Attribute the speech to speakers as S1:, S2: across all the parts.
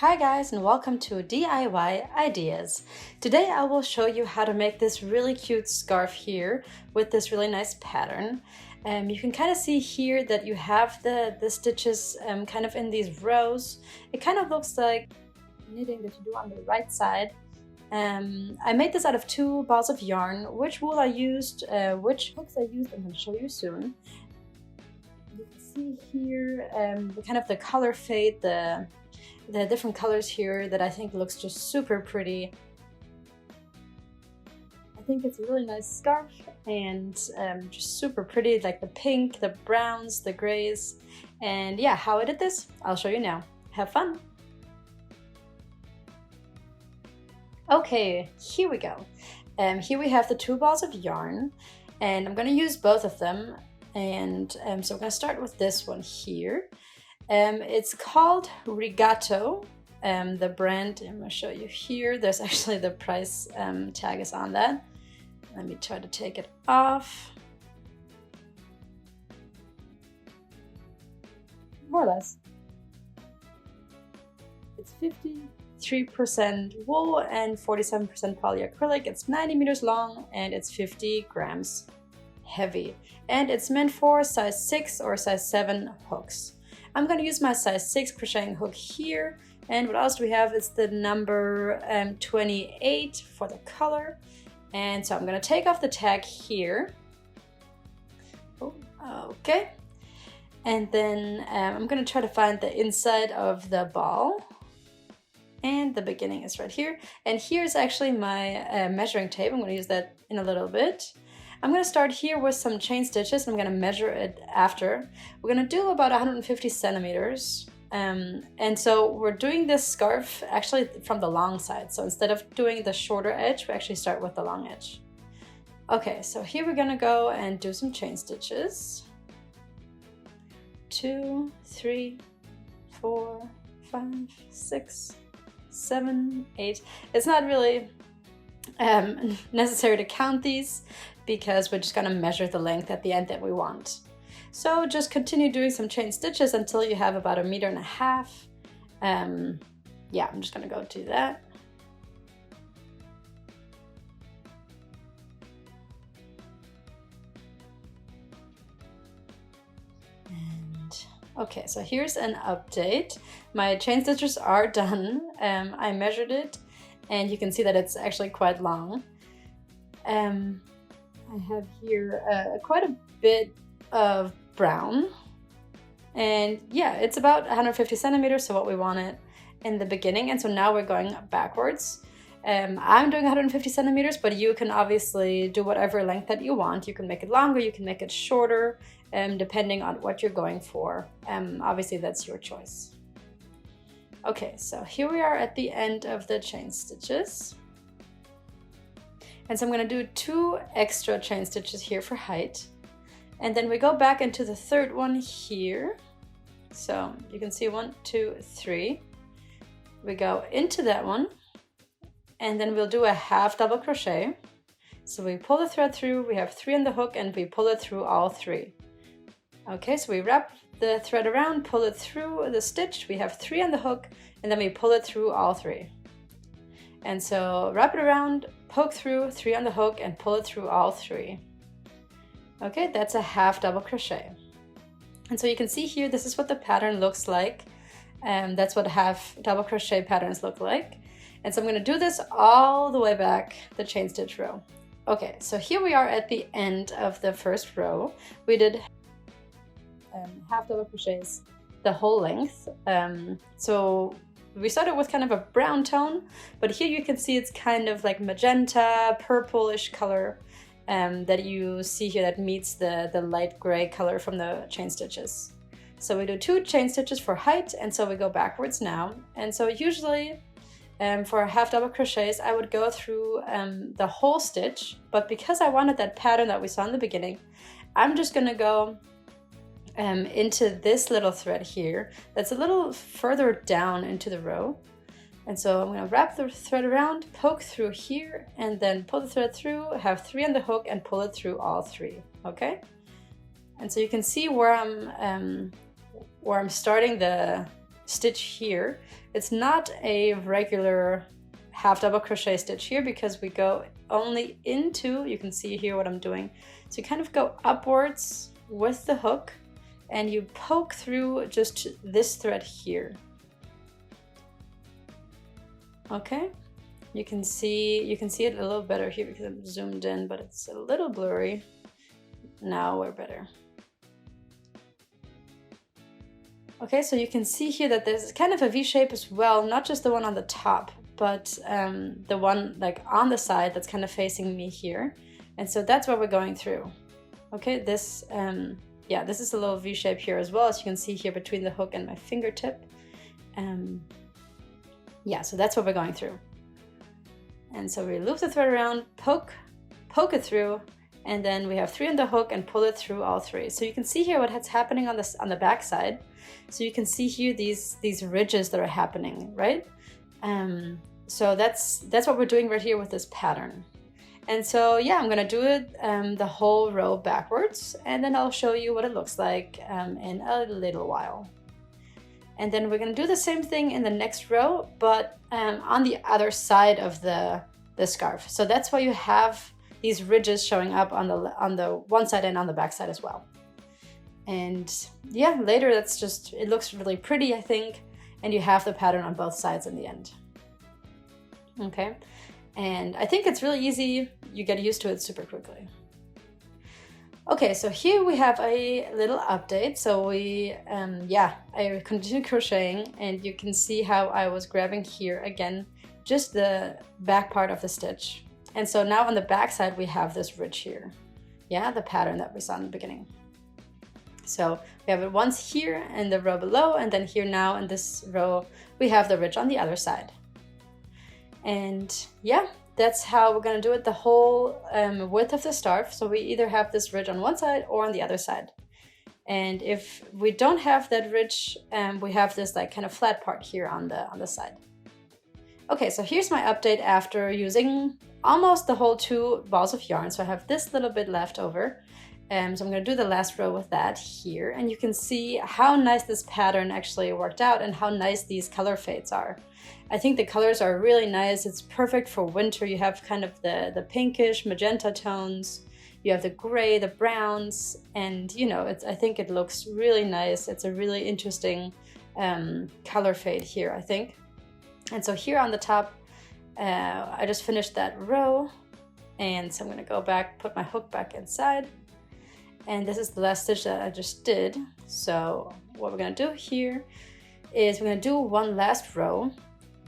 S1: Hi guys, and welcome to DIY Ideas. Today I will show you how to make this really cute scarf here with this really nice pattern. You can kind of see here that you have the stitches kind of in these rows. It kind of looks like knitting that you do on the right side. I made this out of 2 balls of yarn. Which wool I used, which hooks I used, I'm going to show you soon. You can see here the color fade, the different colors here that I think looks just super pretty. I think it's a really nice scarf and just super pretty, like the pink, the browns, the grays. And yeah, how I did this, I'll show you now. Have fun! Okay, here we go. Here we have the 2 balls of yarn, and I'm going to use both of them. And so I'm going to start with this one here. It's called Rigato. The brand, I'm going to show you here. There's actually the price tag is on that. Let me try to take it off. More or less. It's 53% wool and 47% polyacrylic. It's 90 meters long and it's 50 grams heavy. And it's meant for size 6 or size 7 hooks. I'm going to use my size 6 crocheting hook here, and what else do we have? It's the number 28 for the color. And so I'm going to take off the tag here. Oh, okay. And then I'm going to try to find the inside of the ball. And the beginning is right here. And here's actually my measuring tape. I'm going to use that in a little bit. I'm going to start here with some chain stitches. I'm going to measure it after. We're going to do about 150 centimeters. And so we're doing this scarf actually from the long side. So instead of doing the shorter edge, we actually start with the long edge. Okay, so here we're going to go and do some chain stitches. 2, 3, 4, 5, 6, 7, 8. It's not really necessary to count these because we're just going to measure the length at the end that we want. So just continue doing some chain stitches until you have about 1.5 meters. Yeah, I'm just going to go do that. And okay, so here's an update. My chain stitches are done. I measured it and you can see that it's actually quite long. I have here quite a bit of brown, and yeah, it's about 150 centimeters, so what we wanted in the beginning. And so now we're going backwards. I'm doing 150 centimeters, but you can obviously do whatever length that you want. You can make it longer, you can make it shorter, depending on what you're going for. Obviously that's your choice. Okay, so here we are at the end of the chain stitches. And so I'm going to do 2 extra chain stitches here for height. And then we go back into the third one here. So you can see 1, 2, 3. We go into that one. And then we'll do a half double crochet. So we pull the thread through, we have 3 on the hook, and we pull it through all 3. Okay, so we wrap the thread around, pull it through the stitch, we have 3 on the hook, and then we pull it through all 3. And so wrap it around, poke through, 3 on the hook, and pull it through all 3. Okay, that's a half double crochet. And so you can see here, this is what the pattern looks like. That's what half double crochet patterns look like. And so I'm going to do this all the way back the chain stitch row. Okay, so here we are at the end of the first row. We did half double crochets the whole length. So we started with kind of a brown tone, but here you can see it's kind of like magenta, purplish color that you see here that meets the light gray color from the chain stitches. So we do 2 chain stitches for height, and so we go backwards now. And so usually for half double crochets, I would go through the whole stitch, but because I wanted that pattern that we saw in the beginning, I'm just gonna go into this little thread here that's a little further down into the row. And so I'm going to wrap the thread around, poke through here, and then pull the thread through, have 3 on the hook, and pull it through all 3. Okay, and so you can see where I'm starting the stitch here. It's not a regular half double crochet stitch here because we go only into, you can see here what I'm doing. So you kind of go upwards with the hook and you poke through just this thread here. Okay, you can see it a little better here because I'm zoomed in, but it's a little blurry. Now we're better. Okay, so you can see here that there's kind of a V shape as well, not just the one on the top, but the one like on the side that's kind of facing me here. And so that's what we're going through. Okay, this, yeah, this is a little V shape here as well, as you can see here between the hook and my fingertip. Yeah, so that's what we're going through. And so we loop the thread around, poke it through, and then we have 3 on the hook and pull it through all 3. So you can see here what's happening on the back side. So you can see here these ridges that are happening, right? So that's what we're doing right here with this pattern. And so yeah, I'm gonna do it the whole row backwards, and then I'll show you what it looks like in a little while. And then we're gonna do the same thing in the next row, but on the other side of the scarf. So that's why you have these ridges showing up on the one side and on the back side as well. And yeah, later that's just, it looks really pretty, I think, and you have the pattern on both sides in the end. Okay, and I think it's really easy. You get used to it super quickly. Okay, so here we have a little update. So we, I continued crocheting, and you can see how I was grabbing here again, just the back part of the stitch. And so now on the back side, we have this ridge here. Yeah, the pattern that we saw in the beginning. So we have it once here in the row below, and then here now in this row, we have the ridge on the other side. And yeah, that's how we're gonna do it the whole width of the scarf. So we either have this ridge on one side or on the other side. And if we don't have that ridge, we have this like kind of flat part here on the side. Okay, so here's my update after using almost the whole 2 balls of yarn. So I have this little bit left over. So I'm gonna do the last row with that here. And you can see how nice this pattern actually worked out and how nice these color fades are. I think the colors are really nice. It's perfect for winter. You have kind of the pinkish magenta tones. You have the gray, the browns, and you know, I think it looks really nice. It's a really interesting color fade here, I think. And so here on the top, I just finished that row. And so I'm gonna go back, put my hook back inside. And this is the last stitch that I just did. So what we're gonna do here is we're gonna do one last row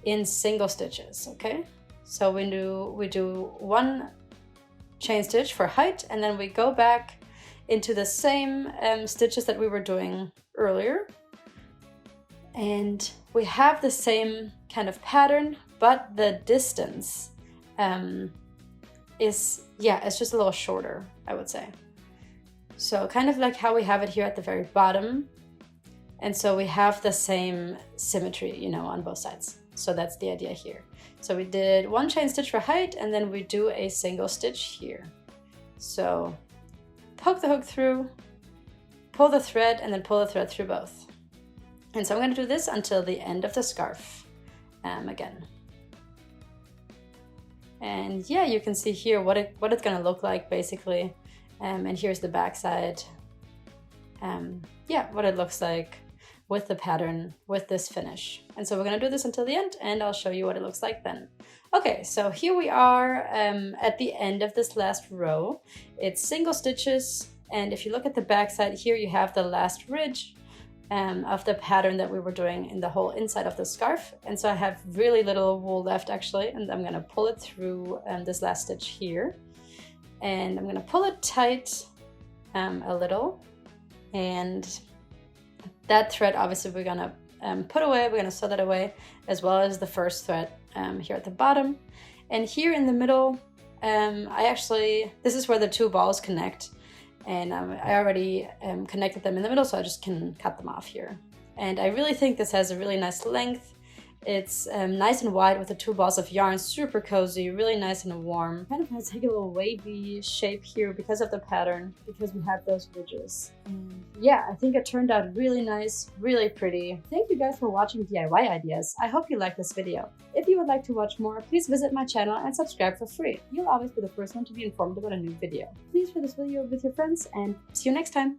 S1: in single stitches, okay? So we do 1 chain stitch for height, and then we go back into the same stitches that we were doing earlier. And we have the same kind of pattern, but the distance is, yeah, it's just a little shorter, I would say. So kind of like how we have it here at the very bottom. And so we have the same symmetry, you know, on both sides. So that's the idea here. So we did 1 chain stitch for height, and then we do a single stitch here. So poke the hook through, pull the thread, and then pull the thread through both. And so I'm going to do this until the end of the scarf again. And yeah, you can see here what it's going to look like basically. And here's the back side. Yeah, what it looks like with the pattern, with this finish. And so we're gonna do this until the end, and I'll show you what it looks like then. Okay, so here we are at the end of this last row. It's single stitches, and if you look at the back side here, you have the last ridge of the pattern that we were doing in the whole inside of the scarf. And so I have really little wool left actually, and I'm gonna pull it through this last stitch here. And I'm gonna pull it tight a little, and that thread obviously we're gonna put away, we're gonna sew that away, as well as the first thread here at the bottom. And here in the middle, this is where the 2 balls connect, and I already connected them in the middle, so I just can cut them off here. And I really think this has a really nice length, It's nice and wide with the 2 balls of yarn, super cozy, really nice and warm. Kind of has like a little wavy shape here because of the pattern, because we have those ridges. And yeah, I think it turned out really nice, really pretty. Thank you guys for watching DIY ideas. I hope you liked this video. If you would like to watch more, please visit my channel and subscribe for free. You'll always be the first one to be informed about a new video. Please share this video with your friends and see you next time.